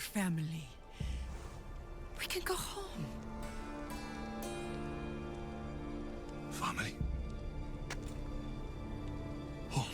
family. We can go home. Family. Home.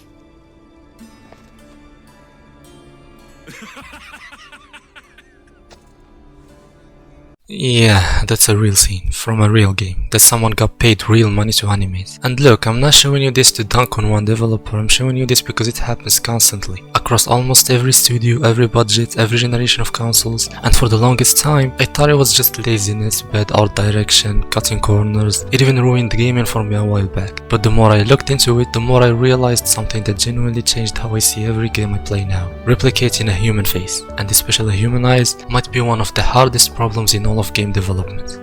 Yeah, that's a real scene from a real game that someone got paid real money to animate. And look, I'm not showing you this to dunk on one developer, I'm showing you this because it happens constantly across almost every studio, every budget, every generation of consoles. And for the longest time, I thought it was just laziness, bad art direction, cutting corners. It even ruined gaming for me a while back. But the more I looked into it, the more I realized something that genuinely changed how I see every game I play now. Replicating a human face, and especially human eyes, might be one of the hardest problems in all of game development.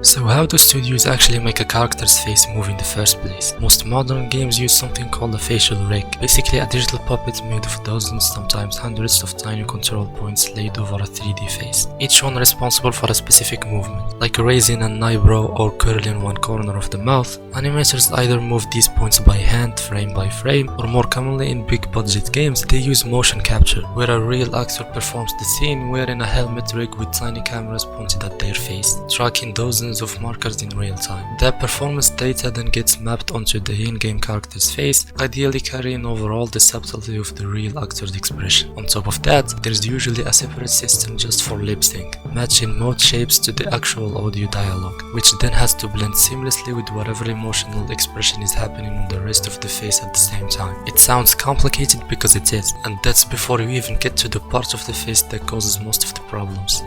So how do studios actually make a character's face move in the first place? Most modern games use something called a facial rig, basically a digital puppet made of dozens, sometimes hundreds of tiny control points laid over a 3D face, each one responsible for a specific movement, like raising an eyebrow or curling one corner of the mouth. Animators either move these points by hand, frame by frame, or more commonly in big budget games, they use motion capture, where a real actor performs the scene wearing a helmet rig with tiny cameras pointed at their face, tracking dozens of markers in real time. That performance data then gets mapped onto the in-game character's face, ideally carrying over all the subtlety of the real actor's expression. On top of that, there's usually a separate system just for lip sync, matching mouth shapes to the actual audio dialogue, which then has to blend seamlessly with whatever emotional expression is happening on the rest of the face at the same time. It sounds complicated because it is, and that's before you even get to the part of the face that causes most of the problems.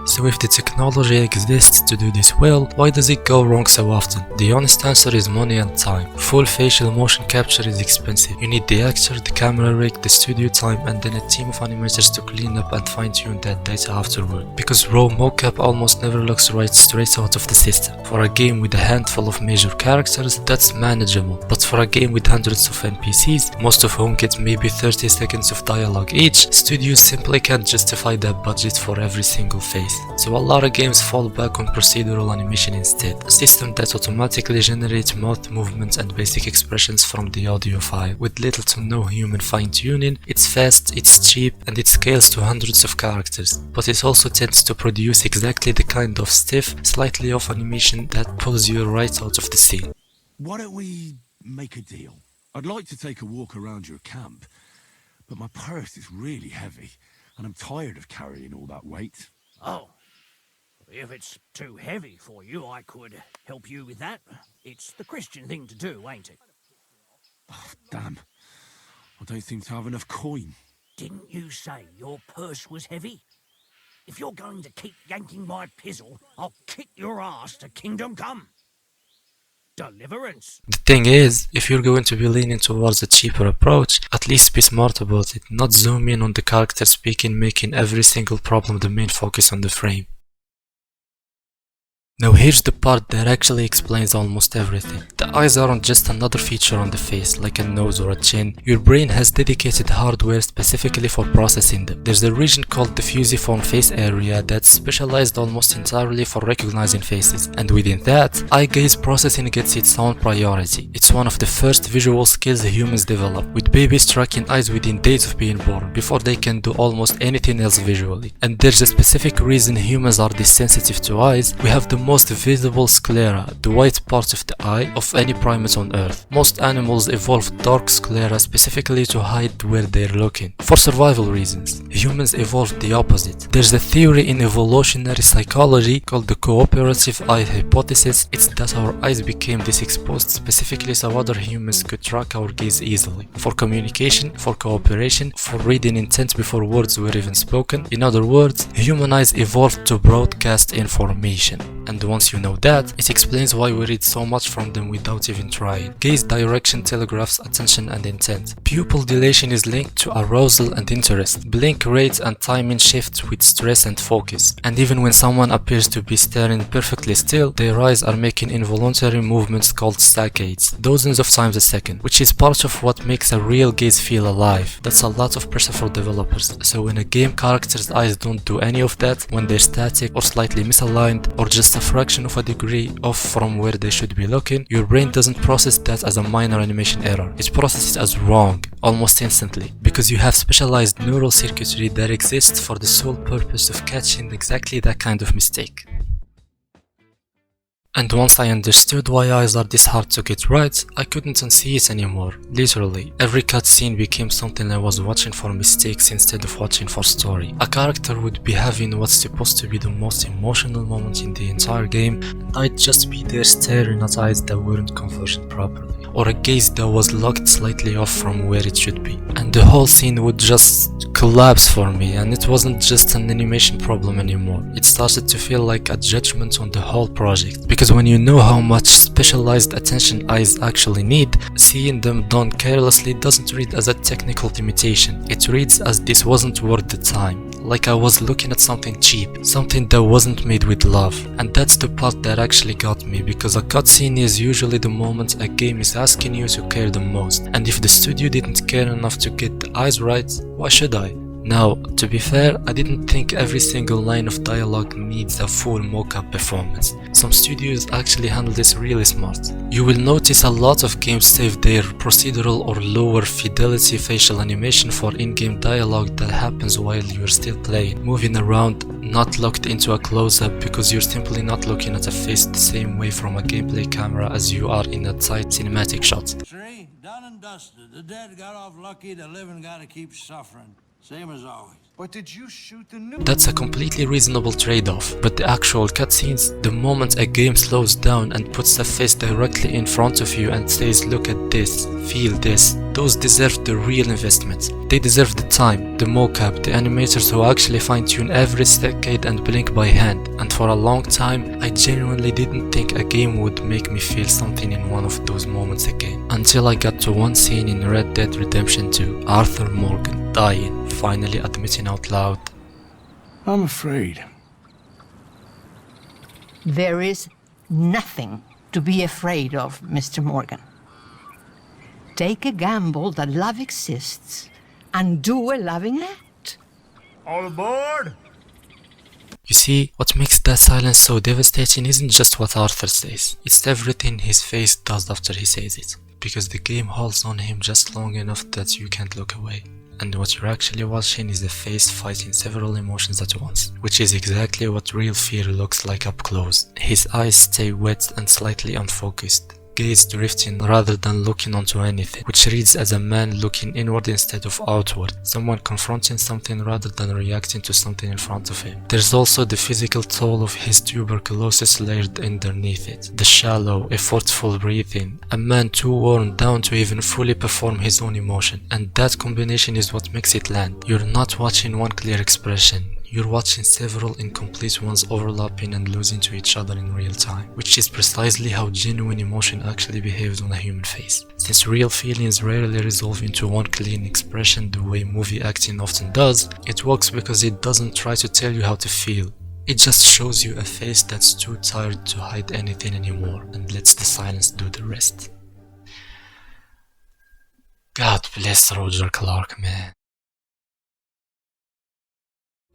So if the technology exists to do this well, why does it go wrong so often? The honest answer is money and time. Full facial motion capture is expensive. You need the actor, the camera rig, the studio time, and then a team of animators to clean up and fine-tune that data afterward. Because raw mocap almost never looks right straight out of the system. For a game with a handful of major characters, that's manageable. But for a game with hundreds of NPCs, most of whom get maybe 30 seconds of dialogue each, studios simply can't justify that budget for every single face. So a lot of games fall back on procedural animation instead, a system that automatically generates mouth movements and basic expressions from the audio file. With little to no human fine-tuning, it's fast, it's cheap, and it scales to hundreds of characters, but it also tends to produce exactly the kind of stiff, slightly off animation that pulls you right out of the scene. Why don't we make a deal? I'd like to take a walk around your camp, but my purse is really heavy, and I'm tired of carrying all that weight. Oh, if it's too heavy for you, I could help you with that. It's the Christian thing to do, ain't it? Oh, damn. I don't seem to have enough coin. Didn't you say your purse was heavy? If you're going to keep yanking my pizzle, I'll kick your ass to kingdom come. Deliverance. The thing is, if you're going to be leaning towards a cheaper approach, at least be smart about it, not zoom in on the character speaking, making every single problem the main focus on the frame. Now here's the part that actually explains almost everything. The eyes aren't just another feature on the face, like a nose or a chin. Your brain has dedicated hardware specifically for processing them. There's a region called the fusiform face area that's specialized almost entirely for recognizing faces. And within that, eye gaze processing gets its own priority. It's one of the first visual skills humans develop, with babies tracking eyes within days of being born, before they can do almost anything else visually. And there's a specific reason humans are this sensitive to eyes. We have the most visible sclera, the white part of the eye, of any primate on Earth. Most animals evolved dark sclera specifically to hide where they're looking, for survival reasons. Humans evolved the opposite. There's a theory in evolutionary psychology called the cooperative eye hypothesis. It's that our eyes became this exposed specifically so other humans could track our gaze easily. For communication, for cooperation, for reading intent before words were even spoken. In other words, human eyes evolved to broadcast information. And once you know that, it explains why we read so much from them without even trying. Gaze direction telegraphs attention and intent. Pupil dilation is linked to arousal and interest. Blink rate and timing shift with stress and focus. And even when someone appears to be staring perfectly still, their eyes are making involuntary movements called saccades, dozens of times a second, which is part of what makes a real gaze feel alive. That's a lot of pressure for developers. So when a game character's eyes don't do any of that, when they're static or slightly misaligned or just a a fraction of a degree off from where they should be looking, your brain doesn't process that as a minor animation error. It processes it as wrong, almost instantly, because you have specialized neural circuitry that exists for the sole purpose of catching exactly that kind of mistake. And once I understood why eyes are this hard to get right, I couldn't unsee it anymore. Literally, every cutscene became something I was watching for mistakes instead of watching for story. A character would be having what's supposed to be the most emotional moment in the entire game, and I'd just be there staring at eyes that weren't converged properly, or a gaze that was locked slightly off from where it should be. And the whole scene would just collapse for me, and it wasn't just an animation problem anymore. It started to feel like a judgment on the whole project. Because when you know how much specialized attention eyes actually need, seeing them done carelessly doesn't read as a technical limitation. It reads as this wasn't worth the time. Like I was looking at something cheap, something that wasn't made with love. And that's the part that actually got me, because a cutscene is usually the moment a game is asking you to care the most. And if the studio didn't care enough to get the eyes right, why should I? Now, to be fair, I didn't think every single line of dialogue needs a full mocap performance. Some studios actually handle this really smart. You will notice a lot of games save their procedural or lower fidelity facial animation for in-game dialogue that happens while you're still playing, moving around, not locked into a close-up because you're simply not looking at a face the same way from a gameplay camera as you are in a tight cinematic shot. See, done and dusted. The dead got off lucky, the living gotta keep suffering. Same as always. But did you shoot the new? That's a completely reasonable trade-off, but the actual cutscenes, the moment a game slows down and puts a face directly in front of you and says look at this, feel this, those deserve the real investment. They deserve the time, the mocap, the animators who actually fine-tune every saccade and blink by hand. And for a long time, I genuinely didn't think a game would make me feel something in one of those moments again. Until I got to one scene in Red Dead Redemption 2, Arthur Morgan dying, finally admitting out loud, I'm afraid. There is nothing to be afraid of, Mr. Morgan. Take a gamble that love exists and do a loving act. All aboard! You see, what makes that silence so devastating isn't just what Arthur says, it's everything his face does after he says it. Because the game holds on him just long enough that you can't look away. And what you're actually watching is a face fighting several emotions at once, which is exactly what real fear looks like up close. His eyes stay wet and slightly unfocused, gaze drifting rather than looking onto anything, which reads as a man looking inward instead of outward, someone confronting something rather than reacting to something in front of him. There's also the physical toll of his tuberculosis layered underneath it, the shallow, effortful breathing, a man too worn down to even fully perform his own emotion, and that combination is what makes it land. You're not watching one clear expression. You're watching several incomplete ones overlapping and losing to each other in real time, which is precisely how genuine emotion actually behaves on a human face. Since real feelings rarely resolve into one clean expression the way movie acting often does, it works because it doesn't try to tell you how to feel. It just shows you a face that's too tired to hide anything anymore and lets the silence do the rest. God bless Roger Clark, man.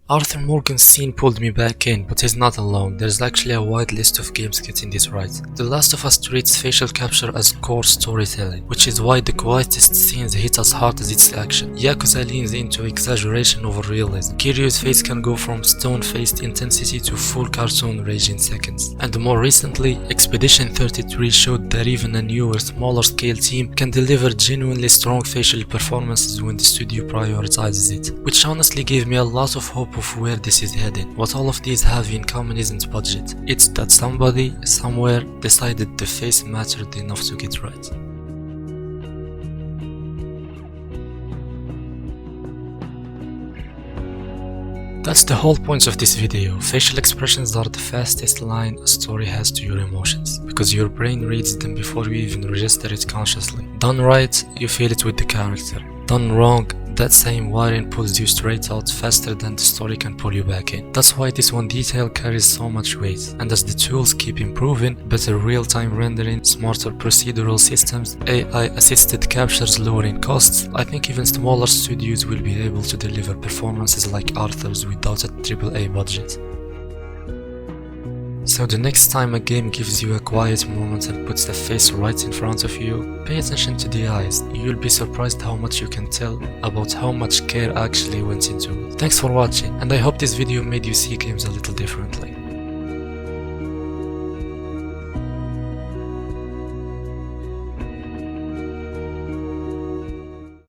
Arthur Morgan's scene pulled me back in, but he's not alone. There's actually a wide list of games getting this right. The Last of Us treats facial capture as core storytelling, which is why the quietest scenes hit as hard as its action. Yakuza leans into exaggeration over realism. Kiryu's face can go from stone-faced intensity to full cartoon rage in seconds. And more recently, Expedition 33 showed that even a newer, smaller scale team can deliver genuinely strong facial performances when the studio prioritizes it, which honestly gave me a lot of hope of where this is headed. What all of these have in common isn't budget. It's that somebody, somewhere, decided the face mattered enough to get right. That's the whole point of this video. Facial expressions are the fastest line a story has to your emotions, because your brain reads them before you even register it consciously. Done right, you feel it with the character. Done wrong, that same wiring pulls you straight out faster than the story can pull you back in. That's why this one detail carries so much weight, and as the tools keep improving, better real-time rendering, smarter procedural systems, AI-assisted captures lowering costs, I think even smaller studios will be able to deliver performances like Arthur's without a AAA budget. So the next time a game gives you a quiet moment and puts the face right in front of you, pay attention to the eyes. You'll be surprised how much you can tell about how much care actually went into it. Thanks for watching, and I hope this video made you see games a little differently.